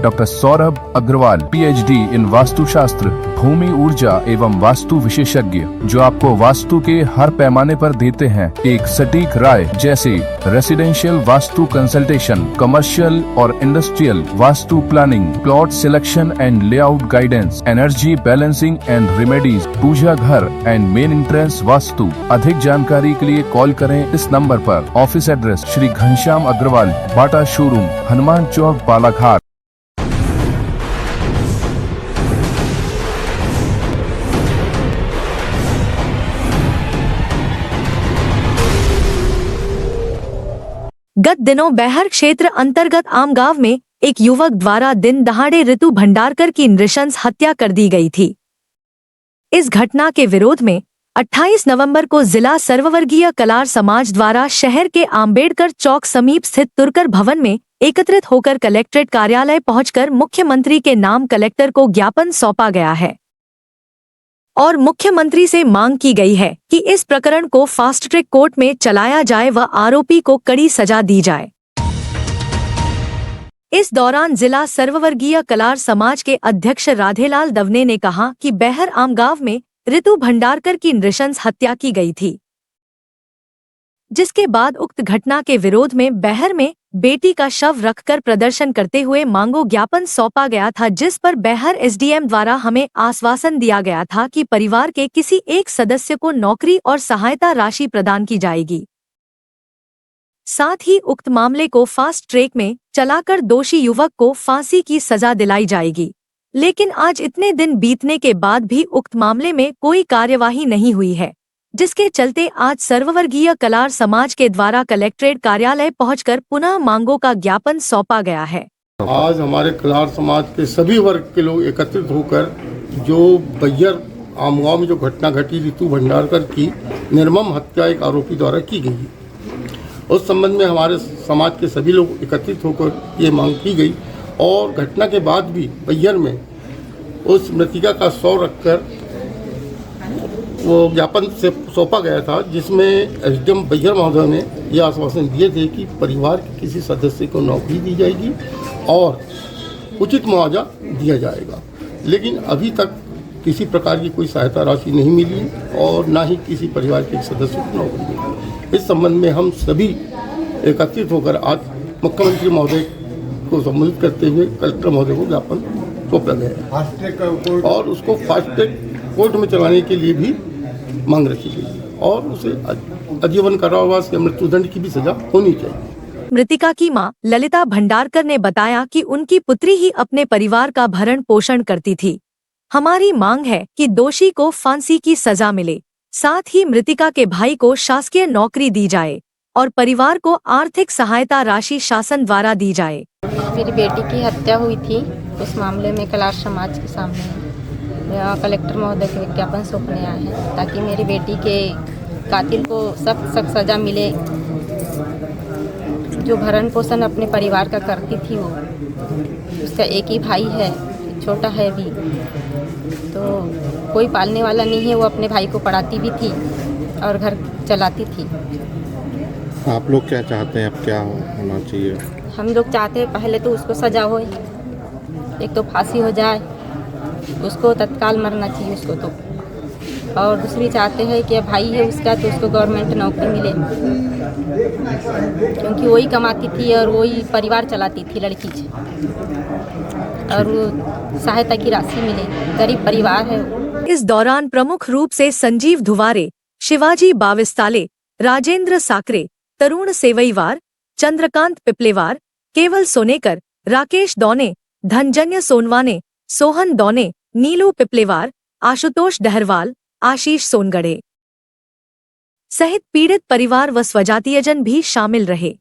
Doctor Saurabh Agarwal, PhD इन वास्तुशास्त्र, भूमि ऊर्जा एवं वास्तु विशेषज्ञ, जो आपको वास्तु के हर पैमाने पर देते हैं एक सटीक राय, जैसे रेसिडेंशियल वास्तु कंसल्टेशन, कमर्शियल और industrial vastu planning, plot selection and layout guidance, energy balancing and remedies, पूजा घर एंड मेन एंट्रेंस वास्तु। अधिक जानकारी के लिए कॉल करें इस नंबर पर। Office address Shri Ghanshyam Agarwal, Bata showroom, Hanuman Chowk, Balaghat. गत दिनों बैहर क्षेत्र अंतर्गत आमगांव में एक युवक द्वारा दिन दहाड़े ऋतु भंडारकर की नृशंस हत्या कर दी गई थी। इस घटना के विरोध में 28 नवंबर को जिला सर्ववर्गीय कलार समाज द्वारा शहर के आम्बेडकर चौक समीप स्थित तुर्कर भवन में एकत्रित होकर कलेक्ट्रेट कार्यालय पहुंचकर मुख्यमंत्री के नाम कलेक्टर को ज्ञापन सौंपा गया है और मुख्यमंत्री से मांग की गई है कि इस प्रकरण को फास्ट ट्रैक कोर्ट में चलाया जाए व आरोपी को कड़ी सजा दी जाए। इस दौरान जिला सर्ववर्गीय कलार समाज के अध्यक्ष राधेलाल दवने ने कहा कि बैहर आमगांव में ऋतु भंडारकर की नृशंस हत्या की गई थी, जिसके बाद उक्त घटना के विरोध में बैहर में बेटी का शव रखकर प्रदर्शन करते हुए मांगो ज्ञापन सौंपा गया था, जिस पर बैहर SDM द्वारा हमें आश्वासन दिया गया था कि परिवार के किसी एक सदस्य को नौकरी और सहायता राशि प्रदान की जाएगी। साथ ही उक्त मामले को फास्ट ट्रैक में चलाकर दोषी युवक को फांसी की सजा दिलाई जाएगी। लेकिन आज इतने दिन बीतने के बाद भी उक्त मामले में कोई कार्यवाही नहीं हुई है, जिसके चलते आज सर्ववर्गीय कलार समाज के द्वारा कलेक्ट्रेट कार्यालय पहुंचकर पुनः मांगों का ज्ञापन सौंपा गया है। आज हमारे कलार समाज के सभी वर्ग के लोग एकत्रित होकर जो बैहर आमगांव में जो घटना घटी ऋतु भंडारकर की निर्मम हत्या एक आरोपी द्वारा की गई है, उस संबंध में हमारे समाज के सभी लोग एकत्रित होकर ये मांग की गई और घटना के बाद भी बैहर में उस मृतिका का शव रखकर वो ज्ञापन से सौंपा गया था, जिसमें SDM बैहर महोदय ने यह आश्वासन दिए थे कि परिवार के किसी सदस्य को नौकरी दी जाएगी और उचित मुआवजा दिया जाएगा। लेकिन अभी तक किसी प्रकार की कोई सहायता राशि नहीं मिली और ना ही किसी परिवार के सदस्य को नौकरी मिली। इस संबंध में हम सभी एकत्रित होकर आज मुख्यमंत्री महोदय को संबोधित करते हुए कलेक्टर महोदय को ज्ञापन सौंपा गया और उसको फास्ट ट्रैक कोर्ट में चलाने के लिए भी मांग रखी गई और उसे आजीवन कारावास या मृत्युदंड की भी सजा होनी चाहिए। मृतिका की मां ललिता भंडारकर ने बताया कि उनकी पुत्री ही अपने परिवार का भरण पोषण करती थी। हमारी मांग है कि दोषी को फांसी की सजा मिले, साथ ही मृतिका के भाई को शासकीय नौकरी दी जाए और परिवार को आर्थिक सहायता राशि शासन द्वारा दी जाए। मेरी बेटी की हत्या हुई थी, उस मामले में कलार समाज के सामने कलेक्टर महोदय के विज्ञापन सौंपने आए हैं ताकि मेरी बेटी के कातिल को सख्त सख्त सज़ा मिले। जो भरण पोषण अपने परिवार का करती थी, वो उसका एक ही भाई है, छोटा है भी, तो कोई पालने वाला नहीं है। वो अपने भाई को पढ़ाती भी थी और घर चलाती थी। आप लोग क्या चाहते हैं, अब क्या होना चाहिए? हम लोग चाहते हैं पहले तो उसको सजा हो, एक तो फांसी हो जाए, उसको तत्काल मरना चाहिए उसको तो, और दूसरी चाहते हैं कि भाई है उसका तो उसको गवर्नमेंट नौकरी मिले, क्योंकि वही कमाती थी और वही परिवार चलाती थी लड़की से, और वो सहायता की राशि मिले, गरीब परिवार है। इस दौरान प्रमुख रूप से संजीव धुवारे, शिवाजी बाविस्ताले, राजेंद्र साकरे, तरुण सेवईवार, चंद्रकांत पिपलेवार, केवल सोनेकर, राकेश दौने, धनजन्य सोनवाने, सोहन दौने, नीलू पिपलेवार, आशुतोष डहरवाल, आशीष सोनगढ़े सहित पीड़ित परिवार व स्वजातीयजन भी शामिल रहे।